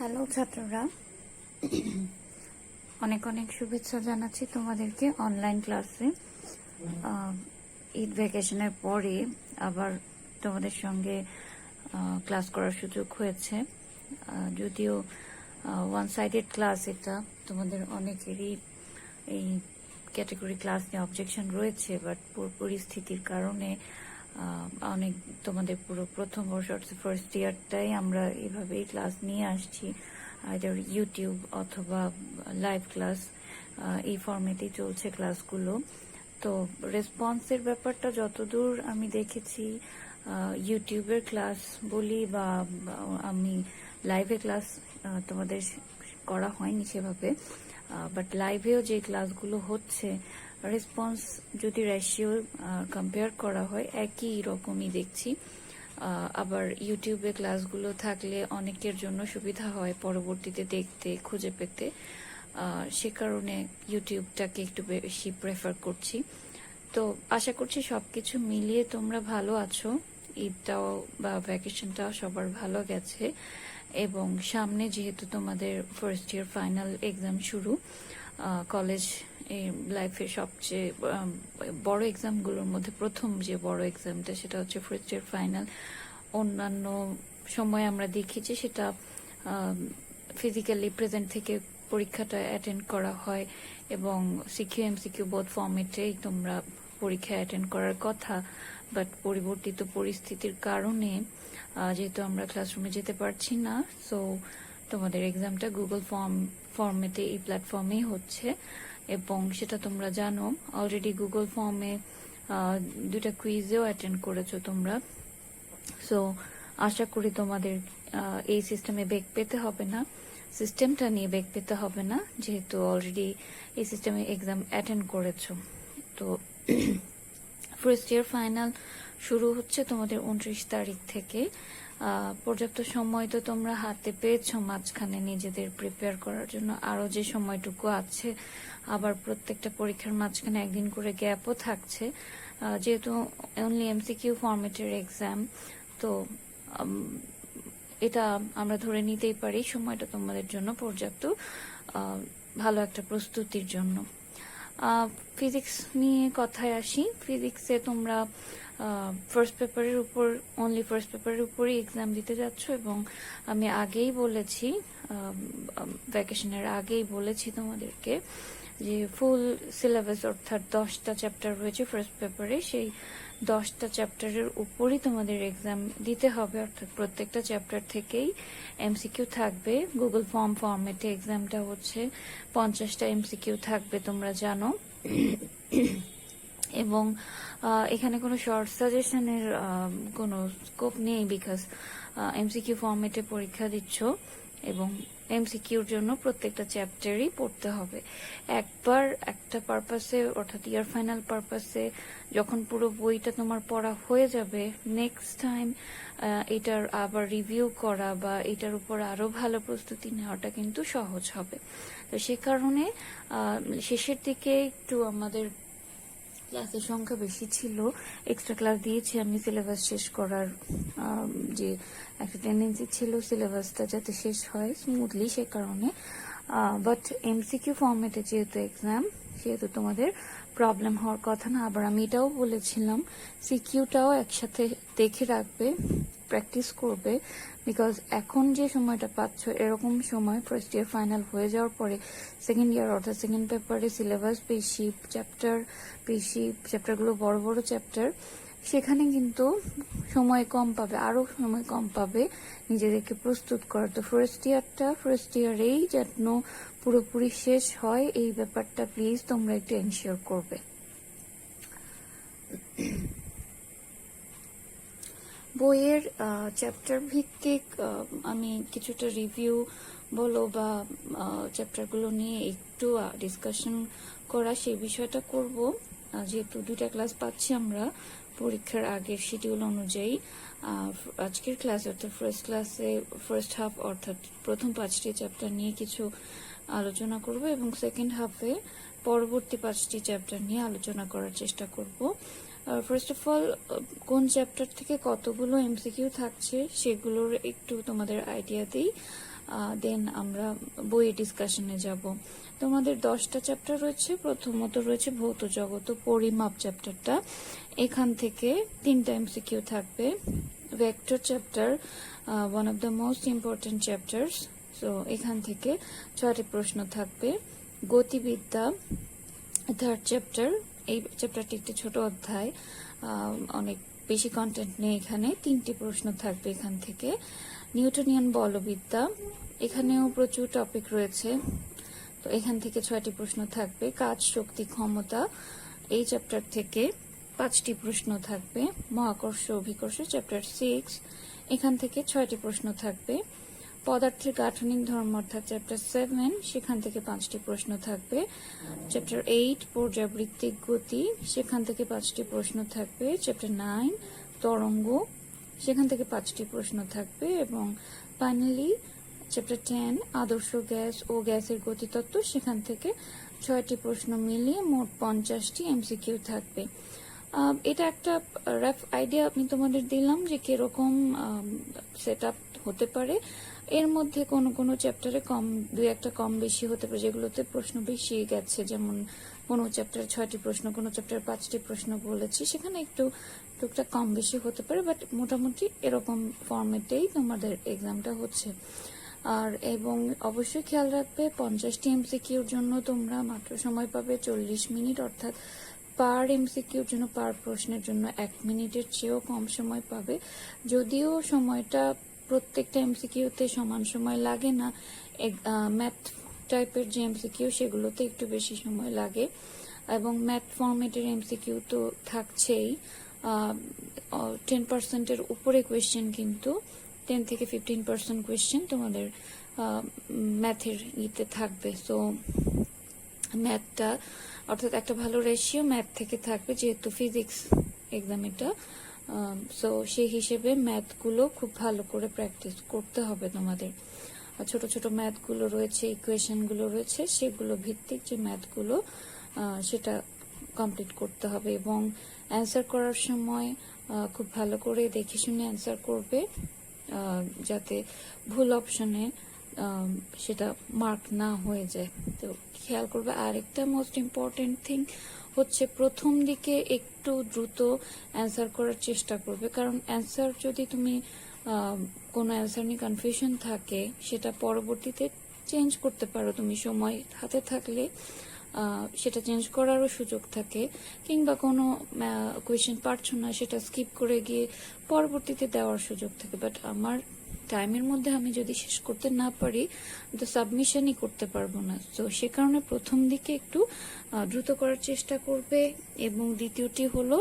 Hello ছাত্ররা, অনেক অনেক শুভেচ্ছা জানাচ্ছি তোমাদেরকে অনলাইন ক্লাসে। ঈদ ভ্যাকেশনের পরে আবার তোমাদের সঙ্গে ক্লাস করার সুযোগ হয়েছে। যদিও ওয়ান সাইডেড ক্লাস, এটা তোমাদের অনেকেরই এই ক্যাটাগরি ক্লাস নিয়ে অবজেকশন রয়েছে, বাট পরিস্থিতির কারণে অনেক তোমাদের পুরো প্রথম বর্ষ ফার্স্ট ইয়ারটাই আমরা এভাবেই ক্লাস নিয়ে আসছি, আইদার ইউটিউব অথবা লাইভ ক্লাস, এই ফর্মেটেই চলছে ক্লাসগুলো। তো রেসপন্সের ব্যাপারটা যতদূর আমি দেখেছি, ইউটিউবের ক্লাস বলি বা আমি লাইভে ক্লাস তোমাদের করা হয়নি সেভাবে, বাট লাইভেও যে ক্লাসগুলো হচ্ছে রেসপন্স যদি রেশিও কম্পেয়ার করা হয় একই রকমই দেখছি। আবার ইউটিউবে ক্লাসগুলো থাকলে অনেকের জন্য সুবিধা হয় পরবর্তীতে দেখতে খুঁজে পেতে, সে কারণে ইউটিউবটাকে একটু বেশি প্রেফার করছি। তো আশা করছি সবকিছু মিলিয়ে তোমরা ভালো আছো, ঈদটাও বা ভ্যাকেশনটাও সবার ভালো গেছে, এবং সামনে যেহেতু তোমাদের ফার্স্ট ইয়ার ফাইনাল এক্সাম শুরু, কলেজ লাইফের সবচেয়ে বড় এক্সামগুলোর মধ্যে প্রথম যে বড় এক্সামটা সেটা হচ্ছে ফার্স্ট ইয়ার ফাইনাল। অন্যান্য সময় আমরা দেখি যে সেটা ফিজিক্যালি প্রেজেন্ট থেকে পরীক্ষাটা অ্যাটেন্ড করা হয় এবং সিকিউ এমসিকিউ বোধ ফর্মেটেই তোমরা পরীক্ষা অ্যাটেন্ড করার কথা, বাট পরিবর্তিত পরিস্থিতির কারণে যেহেতু আমরা ক্লাসরুমে যেতে পারছি না, সো তোমাদের এক্সামটা গুগল ফর্মেটে এই প্ল্যাটফর্মেই হচ্ছে, এবং সেটা তোমরা জানো অলরেডি গুগল ফর্মে দুটা কুইজেও অ্যাটেন্ড করেছো তোমরা। সো আশা করি তোমাদের এই সিস্টেমে বেগ পেতে হবে না, সিস্টেমটা নিয়ে বেগ পেতে হবে না, যেহেতু অলরেডি এই সিস্টেমে এক্সাম অ্যাটেন্ড করেছো। তো ফার্স্ট ইয়ার ফাইনাল শুরু হচ্ছে তোমাদের 29 তারিখ থেকে। পর্যাপ্ত সময় তো তোমরা হাতে পেয়েছো মাঝখানে নিজেদের প্রিপেয়ার করার জন্য, আরো যে সময়টুকু আছে, আবার প্রত্যেকটা পরীক্ষার মাঝখানে একদিন করে গ্যাপও থাকছে, যেহেতু অনলি এমসিকিউ ফরম্যাটের এক্সাম। তো এটা আমরা ধরে নিতেই পারি সময়টা তোমাদের জন্য পর্যাপ্ত ভালো একটা প্রস্তুতির জন্য। ফিজিক্স নিয়ে কথায় আসি। ফিজিক্সে তোমরা ফার্স্ট পেপারের উপর, অনলি ফার্স্ট পেপারের উপরই এক্সাম দিতে যাচ্ছ, এবং আমি আগেই বলেছি, ভ্যাকেশনের আগেই বলেছি তোমাদেরকে যে ফুল সিলেবাস অর্থাৎ 10টা চ্যাপ্টার রয়েছে ফার্স্ট পেপারে, সেই 10টা চ্যাপ্টারের উপরই তোমাদের এক্সাম দিতে হবে, অর্থাৎ প্রত্যেকটা চ্যাপ্টার থেকেই এমসিকিউ থাকবে। গুগল ফর্মেটে এক্সামটা হচ্ছে 50টা এমসিকিউ থাকবে, তোমরা জানো। এবং এখানে কোনো শর্ট সাজেশনের কোনো স্কোপ নেই, বিকজ এমসিকিউ ফর্মেটে পরীক্ষা দিচ্ছ এবং এমসিকিউর জন্য প্রত্যেকটা চ্যাপ্টারই পড়তে হবে। একবার একটা পারপাসে অর্থাৎ ইয়ার ফাইনাল পারপাসে যখন পুরো বইটা তোমার পড়া হয়ে যাবে, নেক্সট টাইম এটার আবার রিভিউ করা বা এটার উপর আরো ভালো প্রস্তুতি নেওয়াটা কিন্তু সহজ হবে। তো সে কারণে শেষের দিকে একটু আমাদের ক্লাসের সংখ্যা বেশি ছিল, এক্সট্রা ক্লাস দিয়েছি আমি সিলেবাস শেষ করার যে একটা টেন্ডেন্সি ছিল সিলেবাসটা যাতে শেষ হয় স্মুথলি, সে কারণে। বাট এমসিকিউ ফর্মেটে যেহেতু এক্সাম, সেহেতু তোমাদের প্রবলেম হওয়ার কথা না। আবার আমি এটাও বলেছিলাম সিকিউটাও একসাথে দেখে রাখবে, প্র্যাকটিস করবে, বিকজ এখন যে সময়টা পাচ্ছ এরকম সময় ফার্স্ট ইয়ার ফাইনাল হয়ে যাওয়ার পরে সেকেন্ড ইয়ার অর্থাৎ সেকেন্ড পেপারে সিলেবাস বেশি, চ্যাপ্টার বেশি, চ্যাপ্টারগুলো বড় বড় চ্যাপ্টার, সেখানে কিন্তু সময় কম পাবে, আরো সময় কম পাবে নিজেদেরকে প্রস্তুত করার। তো ফার্স্ট ইয়ারেই যেন পুরোপুরি শেষ হয় এই ব্যাপারটা প্লিজ তোমরা একটু এনশিওর করবে। বইয়ের চ্যাপ্টার ভিত্তিক আমি কিছুটা রিভিউ বলো বা চ্যাপ্টারগুলো নিয়ে একটু ডিসকাশন করা, সেই বিষয়টা করব, যেহেতু দুইটা ক্লাস পাচ্ছি আমরা পরীক্ষার আগের শিডিউল অনুযায়ী। আজকের ক্লাস অর্থাৎ ফার্স্ট ক্লাসে ফার্স্ট হাফ অর্থাৎ প্রথম 5টি চ্যাপ্টার নিয়ে কিছু আলোচনা করব, এবং সেকেন্ড হাফে পরবর্তী 5টি চ্যাপ্টার নিয়ে আলোচনা করার চেষ্টা করব। ফার্স্ট অফ অল, কোন চ্যাপ্টার থেকে কতগুলো এমসিকিউ থাকছে সেগুলোর একটু তোমাদের আইডিয়া দিই। দেন আমরা বইয়ের ডিসকাশনে যাব। তোমাদের 10টা চ্যাপ্টার রয়েছে। প্রথমত রয়েছে ভৌত জগৎ ও পরিমাপ চ্যাপ্টারটা, এখান থেকে 3টা এমসিকিউ থাকবে। Vector chapter, one of the most important chapters, so এখান থেকে 6টি প্রশ্ন থাকবে। গতিবিদ্যা, থার্ড চ্যাপ্টার, এই চ্যাপ্টারটি একটি ছোট অধ্যায়, অনেক বেশি কন্টেন্ট নেই এখানে, 3টি প্রশ্ন থাকবে এখান থেকে। নিউটনিয়ান বলবিদ্যা, এখানেও প্রচুর টপিক রয়েছে, তো এখান থেকে 6টি প্রশ্ন থাকবে। কাজ, শক্তি, ক্ষমতা, এই চ্যাপ্টার থেকে 5টি প্রশ্ন থাকবে। মহাকর্ষ অভিকর্ষ চ্যাপ্টার 6, এখান থেকে 6টি প্রশ্ন থাকবে। পদার্থের গাঠনিক ধর্ম অর্থাৎ চ্যাপ্টার 7, সেখান থেকে 5টি প্রশ্ন থাকবে। চ্যাপ্টার 8 পর্যাবৃত্তিক গতি, সেখান থেকে 5টি প্রশ্ন থাকবে। চ্যাপ্টার 9 তরঙ্গ, সেখান থেকে 5টি প্রশ্ন থাকবে। এবং ফাইনালি চ্যাপ্টার 10 আদর্শ গ্যাস ও গ্যাসের গতিতত্ত্ব, সেখান থেকে 6টি প্রশ্ন মিলিয়ে মোট 50টি এমসিকিউ থাকবে। এটা একটা রাফ আইডিয়া আমি তোমাদের দিলাম যে কিরকম সেট আপ হতে পারে। এর মধ্যে কোনো কোনো চ্যাপ্টারে দুই একটা কম বেশি হতে পারে, যেগুলোতে প্রশ্ন বেশি গেছে, যেমন কোনো চ্যাপ্টারে 6টি প্রশ্ন, কোনো চ্যাপ্টারে 5টি প্রশ্ন বলেছি, সেখানে একটু টুকটাক কম বেশি হতে পারে, বাট মোটামুটি এরকম ফরম্যাটেই তোমাদের এক্সামটা হচ্ছে। আর এবং অবশ্যই খেয়াল রাখবে 50টি এমসিকিউর জন্য তোমরা মাত্র সময় পাবে 40 মিনিট, অর্থাৎ পার এমসিকিউর জন্য, পার প্রশ্নের জন্য 1 মিনিটের চেয়েও কম সময় পাবে। যদিও সময়টা প্রত্যেকটা এমসিকিউতে সমান সময় লাগে না, ম্যাথ টাইপের যে এমসিকিউ সেগুলোতে একটু বেশি সময় লাগে, এবং ম্যাথ ফরম্যাটের এমসিকিউ তো থাকছেই। 10%-এর উপরে কোয়েশ্চেন, কিন্তু 10 থেকে 15% কোয়েশ্চেন তোমাদের ম্যাথের ইতে থাকবে। সো ম্যাথটা অর্থাৎ একটা ভালো রেশিও ম্যাথ থেকে থাকবে, যেহেতু ফিজিক্স এক্সাম এটা, সো সেই হিসেবে ম্যাথগুলো খুব ভালো করে প্র্যাকটিস করতে হবে তোমাদের। ছোট ছোট ম্যাথগুলো রয়েছে, ইকুয়েশনগুলো রয়েছে, সেগুলো ভিত্তিক যে ম্যাথগুলো সেটা কমপ্লিট করতে হবে। এবং অ্যান্সার করার সময় খুব ভালো করে দেখে শুনে অ্যান্সার করবে, যাতে ভুল অপশনে সেটা মার্ক না হয়ে যায়। তো খেয়াল করবে। আরেকটা মোস্ট ইম্পর্টেন্ট থিং হচ্ছে প্রথম দিকে একটু দ্রুত অ্যান্সার করার চেষ্টা করবে, কারণ অ্যান্সার যদি তুমি কোনো অ্যান্সার নিয়ে কনফিউশন থাকে, সেটা পরবর্তীতে চেঞ্জ করতে পারো তুমি সময় হাতে থাকলে, সেটা চেঞ্জ করারও সুযোগ থাকে। কিংবা কোনো কোয়েশ্চেন পারছো না, সেটা স্কিপ করে গিয়ে পরবর্তীতে দেওয়ার সুযোগ থাকে। বাট আমার টাইমের মধ্যে আমি যদি শেষ করতে না পারি, তো সাবমিশনই করতে পারবো না। তো সে কারণে প্রথম দিকে একটু দ্রুত করার চেষ্টা করবে। এবং দ্বিতীয়টি হলো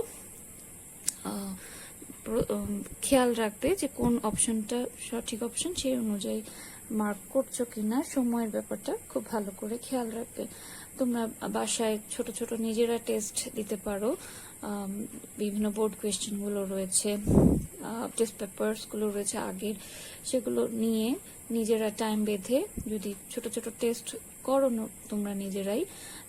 খেয়াল রাখবে যে কোন অপশনটা সঠিক অপশন, সেই অনুযায়ী মার্ক করছো কিনা, সময়ের ব্যাপারটা খুব ভালো করে খেয়াল রাখবে। তোমরা বাসায় ছোট ছোট নিজেরা টেস্ট দিতে পারো, বিভিন্ন বোর্ড কোয়েশ্চেনগুলো রয়েছে, টেস্ট পেপারসগুলো রয়েছে আগের, সেগুলো নিয়ে নিজেরা টাইম বেঁধে যদি ছোট ছোট টেস্ট করো তোমরা নিজেরাই,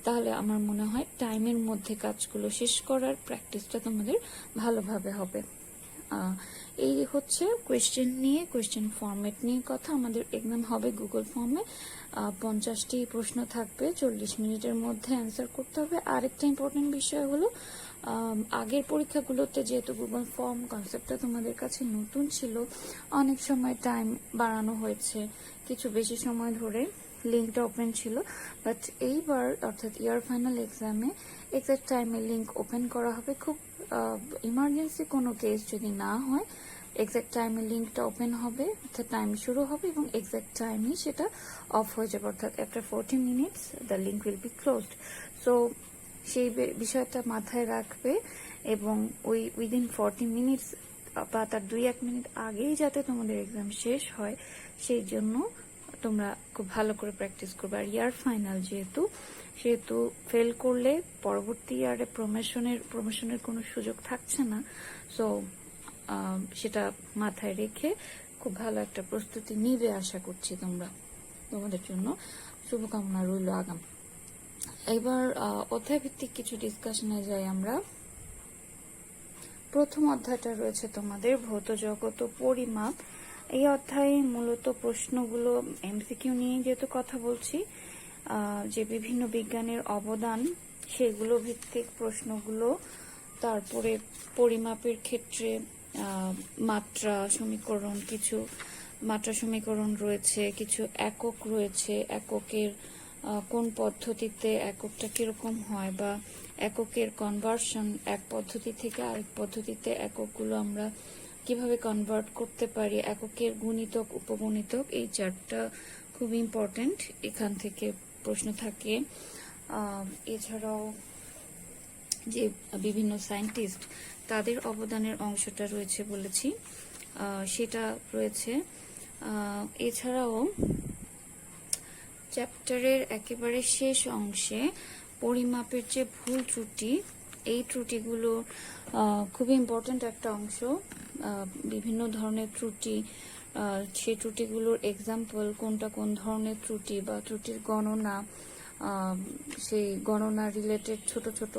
তাহলে আমার মনে হয় টাইমের মধ্যে কাজগুলো শেষ করার প্র্যাকটিসটা তোমাদের ভালোভাবে হবে। এই হচ্ছে কোয়েশ্চেন নিয়ে, কোয়েশ্চেন ফরম্যাট নিয়ে কথা। আমাদের এক্সাম হবে গুগল ফর্মে, 50টি প্রশ্ন থাকবে, 40 মিনিটের মধ্যে অ্যান্সার করতে হবে। আরেকটা ইম্পর্টেন্ট বিষয় হলো, আগের পরীক্ষাগুলোতে যেহেতু গুগল ফর্ম কনসেপ্টটা তোমাদের কাছে নতুন ছিল, অনেক সময় টাইম বাড়ানো হয়েছে, কিছু বেশি সময় ধরে লিঙ্কটা ওপেন ছিল। বাট এইবার অর্থাৎ ইয়ার ফাইনাল এক্সামে এক্সাক্ট টাইমে লিঙ্ক ওপেন করা হবে। খুব ইমার্জেন্সি কোনো কেস যদি না হয়, এক্সাক্ট টাইমে লিঙ্কটা ওপেন হবে, অর্থাৎ টাইম শুরু হবে এবং এক্সাক্ট টাইমই সেটা অফ হয়ে যাবে, অর্থাৎ after 40 minutes the link will be closed. So সেই বিষয়টা মাথায় রাখবে, এবং ওই উইদিন 40 মিনিটস বা তার 2-1 মিনিট আগেই যাতে তোমাদের এক্সাম শেষ হয়, সেই জন্য তোমরা খুব ভালো করে প্র্যাকটিস করবে। আর ইয়ার ফাইনাল সেহেতু ফেল করলে পরবর্তী ইয়ারে প্রমোশনের কোনো সুযোগ থাকছে না। সো সেটা মাথায় রেখে খুব ভালো একটা প্রস্তুতি নিবে আশা করছি। তোমাদের জন্য শুভকামনা রইল আগাম। এবার অধ্যায় ভিত্তিক কিছু ডিসকাশনে যাই আমরা। প্রথম অধ্যায়টা রয়েছে তোমাদের ভৌত জগৎ ও পরিমাপ। এই অধ্যায়ে মূলত প্রশ্নগুলো এমসিকিউ নিয়ে যেহেতু কথা বলছি, যে বিভিন্ন বিজ্ঞানের অবদান সেগুলো ভিত্তিক প্রশ্নগুলো, তারপরে পরিমাপের ক্ষেত্রে মাত্রা সমীকরণ, কিছু মাত্রা সমীকরণ রয়েছে, কিছু একক রয়েছে, এককের কোন পদ্ধতিতে এককটা কিরকম হয়, বা এককের কনভার্সন এক পদ্ধতি থেকে আরেক পদ্ধতিতে এককগুলো আমরা কিভাবে কনভার্ট করতে পারি, এককের গুণিতক উপগুণিতক, এই চারটা খুব ইম্পর্টেন্ট, এখান থেকে প্রশ্ন থাকে। এছাড়াও যে বিভিন্ন সায়েন্টিস্ট তাদের অবদানের অংশটা রয়েছে বলেছি, সেটা রয়েছে। এছাড়াও চ্যাপ্টারের একেবারে শেষ অংশে পরিমাপের যে ভুল ত্রুটি, এই ত্রুটিগুলো খুবই ইম্পর্ট্যান্ট একটা অংশ। বিভিন্ন ধরনের ত্রুটি, সেই ত্রুটিগুলোর এক্সাম্পল, কোনটা কোন ধরনের ত্রুটি বা ত্রুটির গণনা, সেই গণনা রিলেটেড ছোট ছোট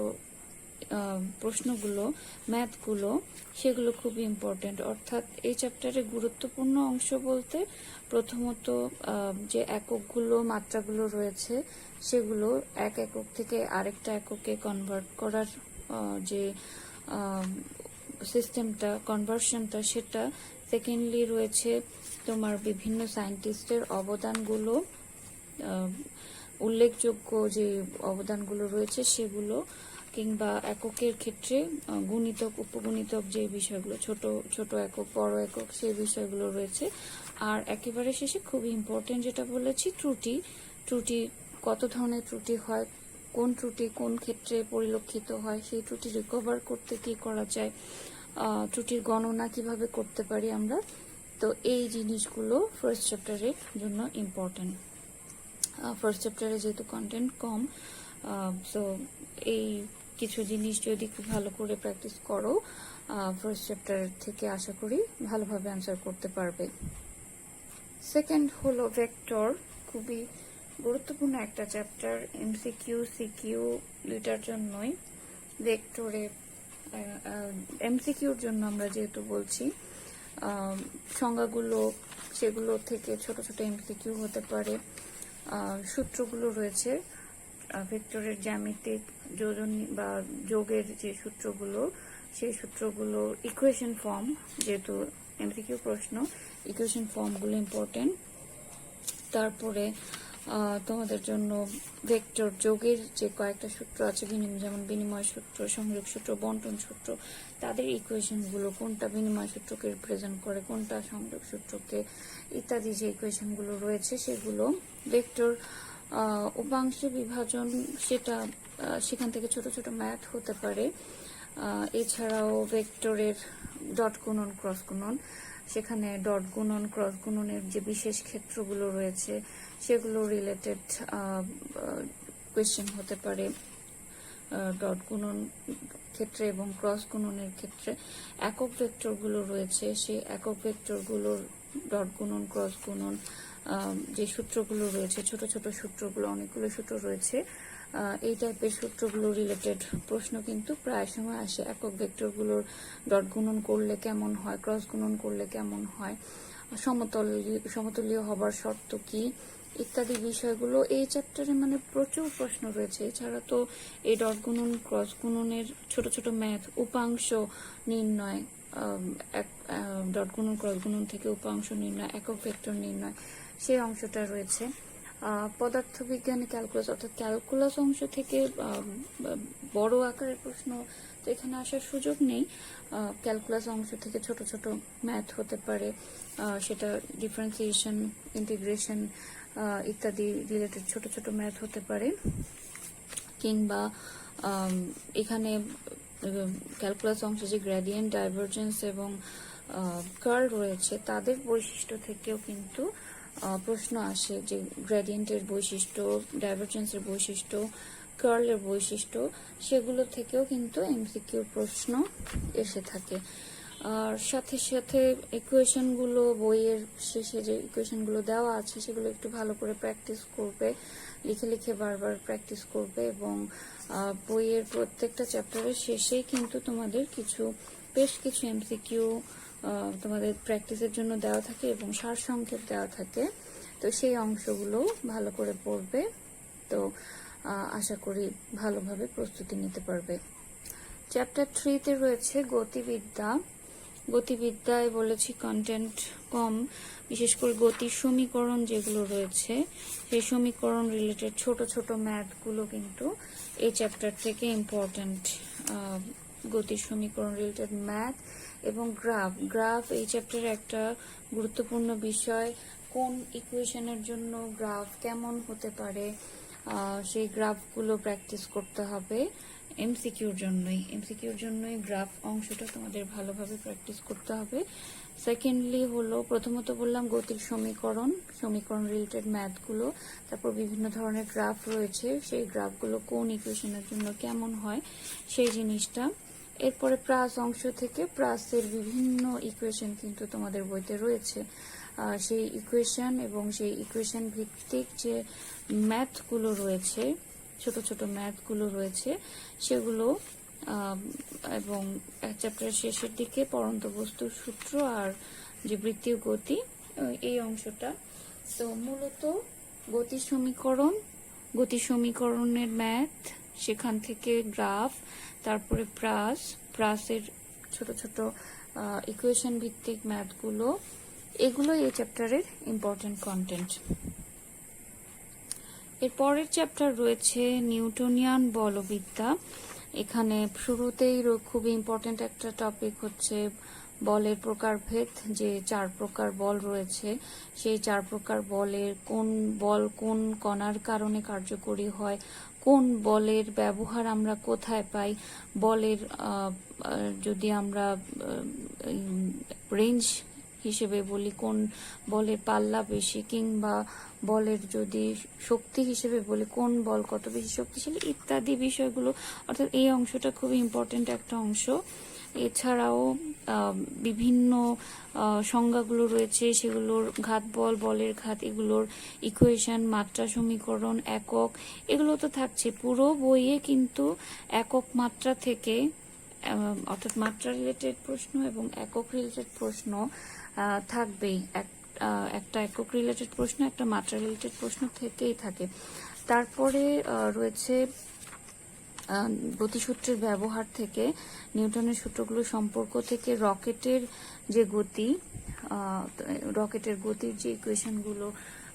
প্রশ্নগুলো, ম্যাথগুলো, সেগুলো খুবই ইম্পর্টেন্ট। অর্থাৎ এই চ্যাপ্টারে গুরুত্বপূর্ণ অংশ বলতে প্রথমত যে এককগুলো, মাত্রাগুলো রয়েছে সেগুলো এক একক থেকে আরেকটা এককে কনভার্ট করার যে সিস্টেমটা, কনভার্সনটা, সেটা। সেকেন্ডলি রয়েছে তোমার বিভিন্ন সায়েন্টিস্টের অবদানগুলো, উল্লেখযোগ্য যে অবদানগুলো রয়েছে সেগুলো, কিংবা এককের ক্ষেত্রে গুণিতক উপগুণিতক যে বিষয়গুলো, ছোট ছোট একক, বড় একক, সেই বিষয়গুলো রয়েছে। আর একেবারে শেষে খুবই ইম্পর্টেন্ট যেটা বলেছি, ত্রুটি, কত ধরনের ত্রুটি হয়, কোন ত্রুটি কোন ক্ষেত্রে পরিলক্ষিত হয়, সেই ত্রুটি রিকভার করতে কি করা যায়, ত্রুটির গণনা কিভাবে করতে পারি আমরা। তো এই জিনিসগুলো ফার্স্ট চ্যাপ্টারের জন্য ইম্পর্টেন্ট। ফার্স্ট চ্যাপ্টারে যেহেতু কন্টেন্ট কম, সো এই কিছু জিনিস যদি খুব ভালো করে প্র্যাকটিস করো, ফার্স্ট চ্যাপ্টার থেকে আশা করি ভালোভাবে অ্যান্সার করতে পারবে। সেকেন্ড হলো ভেক্টর, খুবই গুরুত্বপূর্ণ একটা চ্যাপ্টার, এমসিকিউ সিকিউ দুইটার জন্যই। ভেক্টরে এমসিকিউর জন্য আমরা যেহেতু বলছি, সংজ্ঞাগুলো সেগুলো থেকে ছোট ছোট এমসিকিউ হতে পারে। সূত্রগুলো রয়েছে ভেক্টরের জ্যামিতিক, যোজনী বা যোগের যে সূত্রগুলো, সেই সূত্রগুলো, ইকুয়েশন ফর্ম, যেহেতু এমসিকিউ প্রশ্ন, ইকুয়েশন ফর্মগুলো ইম্পর্টেন্ট। তারপরে তোমাদের জন্য ভেক্টর যোগের যে কয়েকটা সূত্র আছে, যেমন বিনিময় সূত্র, সংযোগ সূত্র, বন্টন সূত্র, তাদের ইকুয়েশনগুলো, কোনটা বিনিময় সূত্রকে রিপ্রেজেন্ট করে, কোনটা সংযোগ সূত্রকে, ইত্যাদি যে ইকুয়েশনগুলো রয়েছে সেগুলো। ভেক্টর উপাংশ বিভাজন, সেটা সেখান থেকে ছোট ছোট ম্যাথ হতে পারে। এছাড়াও ভেক্টরের ডট গুণন, ক্রস গুণন, সেখানে ডট গুণন, ক্রস গুণনের যে বিশেষ ক্ষেত্রগুলো রয়েছে সেগুলো রিলেটেড কোয়েশ্চেন হতে পারে। ডট গুণন ক্ষেত্রে এবং ক্রস গুণনের ক্ষেত্রে একক ভেক্টরগুলো রয়েছে, সেই একক ভেক্টরগুলোর ডট গুণন, ক্রস গুণন, যে সূত্রগুলো রয়েছে, ছোট ছোট সূত্রগুলো, অনেকগুলো সূত্র রয়েছে, এই টাইপের সূত্রগুলো রিলেটেড প্রশ্ন কিন্তু প্রায় সময় আসে। একক ভেক্টরগুলোর ডট গুণন করলে কেমন হয়, ক্রস গুণন করলে কেমন হয়, সমতলীয় হবার শর্ত কি, ইত্যাদি বিষয়গুলো এই চ্যাপ্টারে মানে প্রচুর প্রশ্ন রয়েছে। এছাড়া তো এই ডট গুণন, ক্রস গুণনের ছোট ছোট ম্যাথ, উপাংশ নির্ণয়, ডট গুণন, ক্রস গুণন থেকে উপাংশ নির্ণয়, একক ভেক্টর নির্ণয়, সেই অংশটা রয়েছে। পদার্থবিজ্ঞানে ক্যালকুলাস, অর্থাৎ ক্যালকুলাস অংশ থেকে বড় আকারের প্রশ্ন তো এখানে আসার সুযোগ নেই। ক্যালকুলাস অংশ থেকে ছোট ছোট ম্যাথ হতে পারে, সেটা ডিফারেন্সিয়েশন, ইন্টিগ্রেশন ইত্যাদি রিলেটেড ছোট ছোট ম্যাথ হতে পারে। কিংবা এখানে ক্যালকুলাস অংশে যে গ্রেডিয়েন্ট, ডাইভারজেন্স এবং কার্ল রয়েছে, তাদের বৈশিষ্ট্য থেকেও কিন্তু প্রশ্ন আসে, যে গ্রেডিয়েন্টের বৈশিষ্ট্য, ডাইভারজেন্সের বৈশিষ্ট্য, কার্লের বৈশিষ্ট্য, সেগুলো থেকেও কিন্তু এমসিকিউ প্রশ্ন এসে থাকে। আর সাথে সাথে ইকুয়েশনগুলো, বইয়ের শেষে যে ইকুয়েশনগুলো দেওয়া আছে সেগুলো একটু ভালো করে প্র্যাকটিস করবে, লিখে লিখে বারবার প্র্যাকটিস করবে। এবং বইয়ের প্রত্যেকটা চ্যাপ্টারের শেষেই কিন্তু তোমাদের বেশ কিছু এমসিকিউ তোমাদের প্র্যাকটিসের জন্য দেওয়া থাকে এবং সারসংক্ষেপ দেওয়া থাকে। তো সেই অংশগুলো ভালো করে পড়বে। তো আশা করি ভালোভাবে প্রস্তুতি নিতে পারবে। চ্যাপ্টার 3-তে রয়েছে গতিবিদ্যা। গতিবিদ্যায় বলেছি কন্টেন্ট কম, বিশেষ করে গতির সমীকরণ যেগুলো রয়েছে সেই সমীকরণ রিলেটেড ছোট ছোট ম্যাথগুলো কিন্তু এই চ্যাপ্টার থেকে ইম্পর্টেন্ট। গতির সমীকরণ রিলেটেড ম্যাথ এবং গ্রাফ এই চ্যাপ্টারে একটা গুরুত্বপূর্ণ বিষয়। কোন ইকুয়েশনের জন্য গ্রাফ কেমন হতে পারে সেই গ্রাফগুলো প্র্যাকটিস করতে হবে। এমসিকিউর জন্যই গ্রাফ অংশটা তোমাদের ভালোভাবে প্র্যাকটিস করতে হবে। সেকেন্ডলি হলো, প্রথমত বললাম গতির সমীকরণ রিলেটেড ম্যাথগুলো, তারপর বিভিন্ন ধরনের গ্রাফ রয়েছে, সেই গ্রাফগুলো কোন ইকুয়েশনের জন্য কেমন হয় সেই জিনিসটা। এরপরে প্রাস অংশ থেকে প্রাসের বিভিন্ন ইকুয়েশন কিন্তু তোমাদের বইতে রয়েছে। সেই ইকুয়েশন এবং সেই ইকুয়েশন ভিত্তিক যে ম্যাথগুলো রয়েছে, ছোট ছোট ম্যাথগুলো রয়েছে সেগুলো, এবং চ্যাপ্টারের শেষের দিকে পড়ন্ত বস্তুর সূত্র আর যে বৃত্তীয় গতি, এই অংশটা। তো মূলত গতি সমীকরণের ম্যাথ, সেখান থেকে গ্রাফ, তারপরে প্রাসের ছোট ছোট ইকুয়েশন ভিত্তিক ম্যাথগুলো, এগুলো এই চ্যাপ্টারের ইম্পর্টেন্ট কন্টেন্ট। এর পরের চ্যাপ্টার রয়েছে নিউটনিয়ান বলবিদ্যা। এখানে শুরুতেই খুব ইম্পর্টেন্ট একটা টপিক হচ্ছে বলের প্রকারভেদ। যে 4 প্রকার বল রয়েছে, সেই 4 প্রকার বলের কোন বল কোন কণার কারণে কার্যকরী হয়, কোন বলের ব্যবহার আমরা কোথায় পাই, বলের যদি আমরা রেঞ্জ হিসেবে বলি কোন বলের পাল্লা বেশি, কিংবা বলের যদি শক্তি হিসেবে বলি কোন বল কত বেশি শক্তিশালী, ইত্যাদি বিষয়গুলো। অর্থাৎ এই অংশটা খুবই ইম্পর্টেন্ট একটা অংশ। এছাড়াও বিভিন্ন সংজ্ঞাগুলো রয়েছে, সেগুলোর ঘাত বল, বলের ঘাত, এগুলোর ইকুয়েশন, মাত্রা সমীকরণ, একক, এগুলো তো থাকছে পুরো বইয়ে। কিন্তু একক মাত্রা থেকে, অর্থাৎ মাত্রা রিলেটেড প্রশ্ন এবং একক রিলেটেড প্রশ্ন থাকবেই। একটা একক রিলেটেড প্রশ্ন, একটা মাত্রা রিলেটেড প্রশ্ন থেকেই থাকে। তারপরে রয়েছে গতিসূত্রের ব্যবহার থেকে, নিউটনের সূত্রগুলো সম্পর্ক থেকে, রকেটের গতির যে ইকুয়েশনগুলো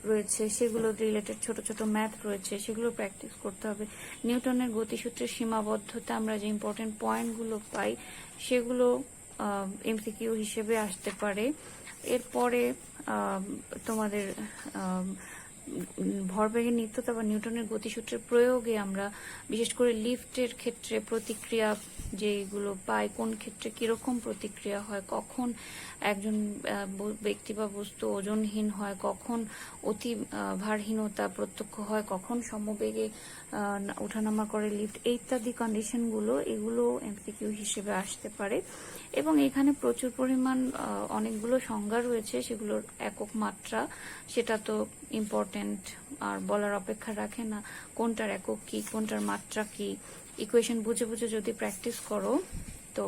রয়েছে সেগুলো রিলেটেড ছোট ছোট ম্যাথ রয়েছে, সেগুলো প্র্যাকটিস করতে হবে। নিউটনের গতিসূত্রের সীমাবদ্ধতা আমরা যে ইম্পর্টেন্ট পয়েন্টগুলো পাই সেগুলো এমসিকিউ হিসেবে আসতে পারে। এরপরে তোমাদের ভরবেগের নিত্যতা বা নিউটনের গতিসূত্রের প্রয়োগে আমরা বিশেষ করে লিফটের ক্ষেত্রে প্রতিক্রিয়া যেগুলো পাই, কোন ক্ষেত্রে কিরকম প্রতিক্রিয়া হয়, কখন একজন ব্যক্তি বা বস্তু ওজনহীন হয়, কখন অতি ভারহীনতা প্রত্যক্ষ হয়, কখন সমবেগে ওঠানামা করে লিফট, ইত্যাদি কন্ডিশনগুলো, এগুলো এমসিকিউ হিসেবে আসতে পারে। এবং এখানে প্রচুর পরিমাণ অনেকগুলো সংজ্ঞা রয়েছে, সেগুলোর একক মাত্রা সেটা তো ইম্পর্টেন্ট, আর বলার অপেক্ষা রাখে না কোনটার একক কি, কোনটার মাত্রা কি। ইকুয়েশন বুঝে বুঝে যদি প্র্যাকটিস করো তো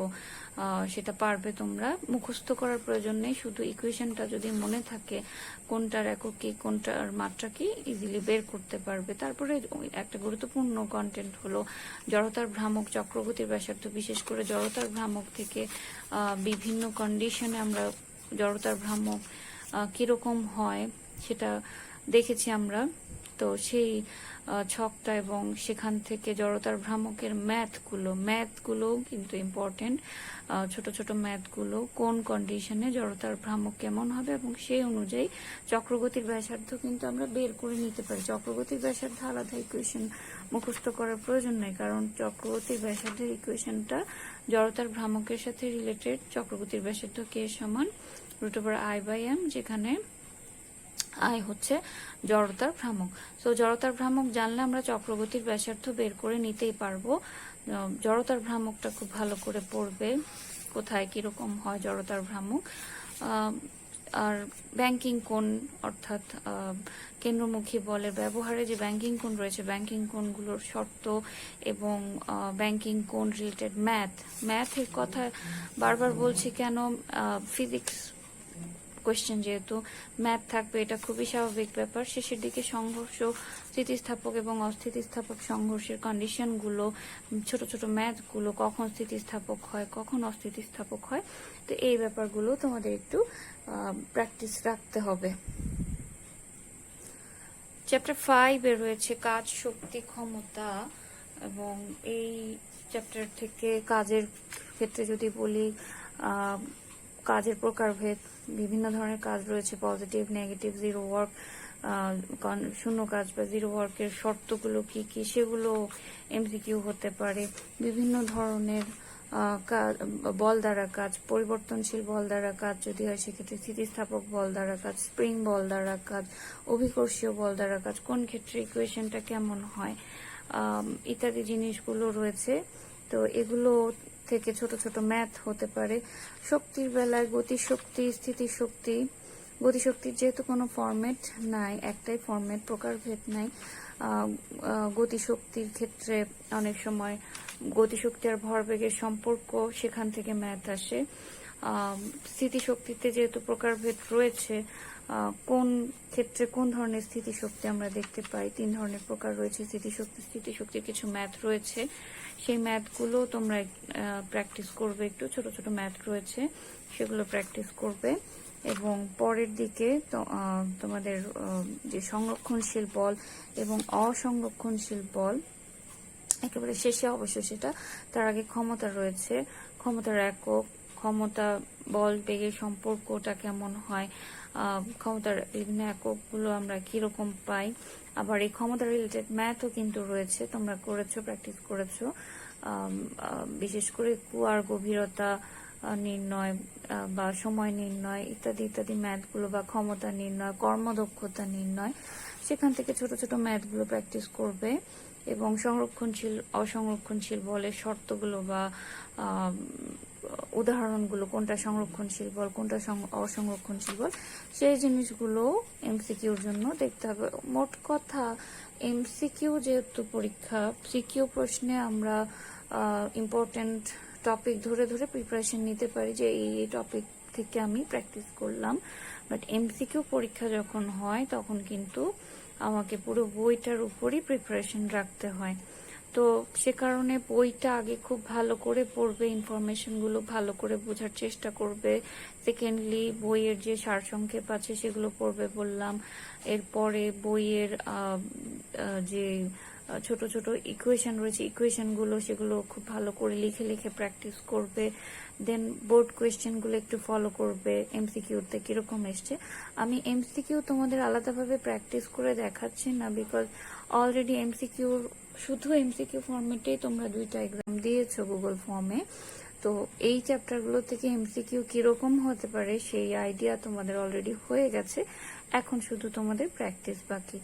সেটা পারবে তোমরা। মুখস্থ করার প্রয়োজন নেই, শুধু ইকুয়েশনটা যদি মনে থাকে কোনটার একক কি, কোনটার মাত্রা কি, ইজিলি বের করতে পারবে। তারপরে একটা গুরুত্বপূর্ণ কন্টেন্ট হলো জড়তার ভ্রামক, চক্রগতির ব্যাসার্ধ। বিশেষ করে জড়তার ভ্রামক থেকে বিভিন্ন কন্ডিশনে আমরা জড়তার ভ্রামক কিরকম হয় সেটা দেখেছি আমরা। তো সেই ছকটা এবং সেখান থেকে জড়তার ভ্রামকের ম্যাথগুলো কিন্তু ইম্পর্টেন্ট। ছোট ছোট ম্যাথগুলো কোন কন্ডিশনে জড়তার ভ্রামক কেমন হবে, এবং সেই অনুযায়ী চক্রগতির ব্যাসার্ধ কিন্তু আমরা বের করে নিতে পারি। চক্রগতির ব্যাসার্ধ আলাদা ইকুয়েশন মুখস্থ করার প্রয়োজন নেই, কারণ চক্রগতির ব্যাসার্ধের ইকুয়েশনটা জড়তার ভ্রামকের সাথে রিলেটেড। চক্রগতির ব্যাসার্ধ কে সমান √I/m, যেখানে আই হচ্ছে জড়তার ভ্রামক। সো জড়তার ভ্রামক জানলে আমরা চক্রগতির ব্যাসার্ধ বের করে নিতেই পারবো। জড়তার ভ্রামকটা খুব ভালো করে পড়বে, কোথায় কিরকম হয় জড়তার ভ্রামক। আর ব্যাংকিং কোণ অর্থাৎ কেন্দ্রমুখী বলের ব্যবহারে যে ব্যাংকিং কোণ রয়েছে, ব্যাংকিং কোণগুলোর শর্ত এবং ব্যাংকিং কোণ রিলেটেড ম্যাথের কথা বারবার বলছি কেন, ফিজিক্স কোয়েশ্চেন যেহেতু ম্যাথ থাকবে, এটা খুবই স্বাভাবিক ব্যাপার। শেষের দিকে সংঘর্ষ, স্থিতিস্থাপক এবং অস্থিতিস্থাপক সংঘর্ষের কন্ডিশনগুলো, ছোট ছোট ম্যাথগুলো কখন স্থিতিস্থাপক হয় কখন অস্থিতিস্থাপক হয়, তো এই ব্যাপারগুলো তোমাদের একটু প্র্যাকটিস রাখতে হবে। চ্যাপ্টার 5 এ রয়েছে কাজ, শক্তি, ক্ষমতা, এবং এই চ্যাপ্টার থেকে কাজের ক্ষেত্রে যদি বলি, কাজের প্রকারভেদ, বিভিন্ন ধরনের কাজ রয়েছে, পজিটিভ, নেগেটিভ, জিরো ওয়ার্ক, শূন্য কাজ বা জিরো ওয়ার্কের শর্তগুলো কি কি সেগুলো এমসিকিউ হতে পারে। বিভিন্ন ধরনের বল দ্বারা কাজ, পরিবর্তনশীল বল দ্বারা কাজ যদি হয় সেক্ষেত্রে স্থিতিস্থাপক বল দ্বারা কাজ, স্প্রিং বল দ্বারা কাজ, অভিকর্ষীয় বল দ্বারা কাজ, কোন ক্ষেত্রে ইকুয়েশনটা কেমন হয়, ইত্যাদি জিনিসগুলো রয়েছে। তো এগুলো থেকে ছোট ছোট ম্যাথ হতে পারে। শক্তির বেলায় গতিশক্তি, স্থিতিশক্তি, গতিশক্তির যেহেতু কোনো ফরম্যাট নাই, একটাই ফরম্যাট, প্রকারভেদ নাই, গতিশক্তির ক্ষেত্রে অনেক সময় গতিশক্তি আর ভরবেগের সম্পর্ক, সেখান থেকে ম্যাথ আসে। স্থিতিশক্তিতে যেহেতু প্রকারভেদ রয়েছে, কোন ক্ষেত্রে কোন ধরনের স্থিতিশক্তি আমরা দেখতে পাই, 3 ধরনের প্রকার রয়েছে স্থিতিশক্তির কিছু ম্যাথ রয়েছে, সেই ম্যাথগুলো তোমরা প্র্যাকটিস করবে, একটু ছোট ছোট ম্যাথ রয়েছে সেগুলো প্র্যাকটিস করবে। এবং পরের দিকে তোমাদের যে সংরক্ষণশীল বল এবং অসংরক্ষণশীল বল একেবারে শেষে অবশ্য সেটা, তার আগে ক্ষমতা রয়েছে, ক্ষমতার একক, ক্ষমতা বল বেগের সম্পর্কটা কেমন হয়, ক্ষমতার বিভিন্ন এককগুলো আমরা কিরকম পাই। আবার এই ক্ষমতা রিলেটেড ম্যাথও কিন্তু রয়েছে, তোমরা করেছো, প্র্যাকটিস করেছো, বিশেষ করে কুয়ার গভীরতা নির্ণয় বা সময় নির্ণয় ইত্যাদি ইত্যাদি ম্যাথগুলো, বা ক্ষমতা নির্ণয়, কর্মদক্ষতা নির্ণয়, সেখান থেকে ছোট ছোট ম্যাথগুলো প্র্যাকটিস করবে। এবং সংরক্ষণশীল অসংরক্ষণশীল বলের শর্তগুলো বা উদাহরণগুলো, কোনটা সংরক্ষণশীল বল কোনটা অসংরক্ষণশীল বল, সেই জিনিসগুলো এমসিকিউর জন্য দেখতে হবে। মোট কথা এমসিকিউ যেহেতু পরীক্ষা, সিকিউ প্রশ্নে আমরা ইম্পর্টেন্ট টপিক ধরে ধরে প্রিপারেশন নিতে পারি যে এই টপিক থেকে আমি প্র্যাকটিস করলাম, বাট এমসিকিউ পরীক্ষা যখন হয় তখন কিন্তু আমাকে পুরো বইটার উপরই প্রিপারেশন রাখতে হয়। তো সে কারণে বইটা আগে খুব ভালো করে পড়বে, ইনফরমেশনগুলো ভালো করে বোঝার চেষ্টা করবে। সেকেন্ডলি বইয়ের যে সারসংক্ষেপ আছে সেগুলো পড়বে বললাম। এরপরে বইয়ের যে ছোট ছোট ইকুয়েশন রয়েছে, ইকুয়েশনগুলো সেগুলো খুব ভালো করে লিখে লিখে প্র্যাকটিস করবে। দেন বোর্ড কোয়েশ্চেনগুলো একটু ফলো করবে, এমসিকিউতে কিরকম এসছে। আমি এমসিকিউ তোমাদের আলাদাভাবে প্র্যাকটিস করে দেখাচ্ছি না, বিকজ অলরেডি এমসিকিউর শুধু এমসিকিউ ফর্মেটেই তোমরা 2টা এক্সাম দিয়েছো গুগল ফর্মে। তো এই চ্যাপ্টারগুলো থেকে এমসিকিউ কিরকম হতে পারে সেই আইডিয়া তোমাদের অলরেডি হয়ে গেছে, এখন শুধু তোমাদের প্র্যাকটিস বাকি।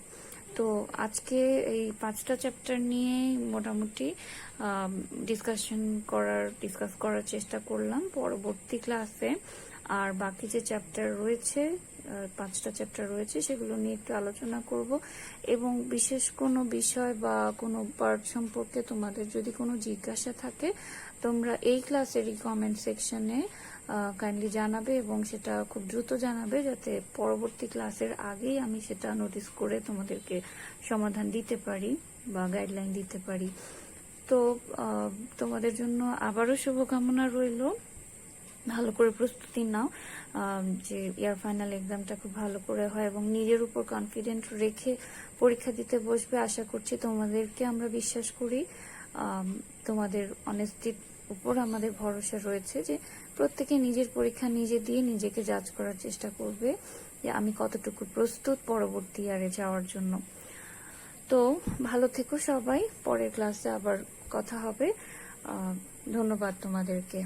তো আজকে এই 5টা চ্যাপ্টার নিয়ে মোটামুটি ডিসকাস করার চেষ্টা করলাম। পরবর্তী ক্লাসে আর বাকি যে চ্যাপ্টার রয়েছে, 5টা চ্যাপ্টার রয়েছে, সেগুলো নিয়ে একটু আলোচনা করব। এবং বিশেষ কোনো বিষয় বা কোনো পার্ট সম্পর্কে তোমাদের যদি কোনো জিজ্ঞাসা থাকে, তোমরা এই ক্লাসেরই কমেন্ট সেকশনে কাইন্ডলি জানাবে, এবং সেটা খুব দ্রুত জানাবে যাতে পরবর্তী ক্লাসের আগেই আমি সেটা নোটিস করে তোমাদেরকে সমাধান দিতে পারি বা গাইডলাইন দিতে পারি। তো তোমাদের জন্য আবারও শুভকামনা রইল, ভালো করে প্রস্তুতি নাও, যে ইয়ার ফাইনাল এক্সামটা খুব ভালো করে হয় এবং নিজের উপর কনফিডেন্ট রেখে পরীক্ষা দিতে বসবে। আশা করছি তোমাদেরকে আমরা বিশ্বাস করি, তোমাদের অনেস্টির উপর আমাদের ভরসা রয়েছে যে প্রত্যেকে নিজের পরীক্ষা নিজে দিয়ে নিজেকে জাজ করার চেষ্টা করবে যে আমি কতটুকু প্রস্তুত পরবর্তী ইয়ারে যাওয়ার জন্য। তো ভালো থেকো সবাই, পরের ক্লাসে আবার কথা হবে। ধন্যবাদ তোমাদেরকে।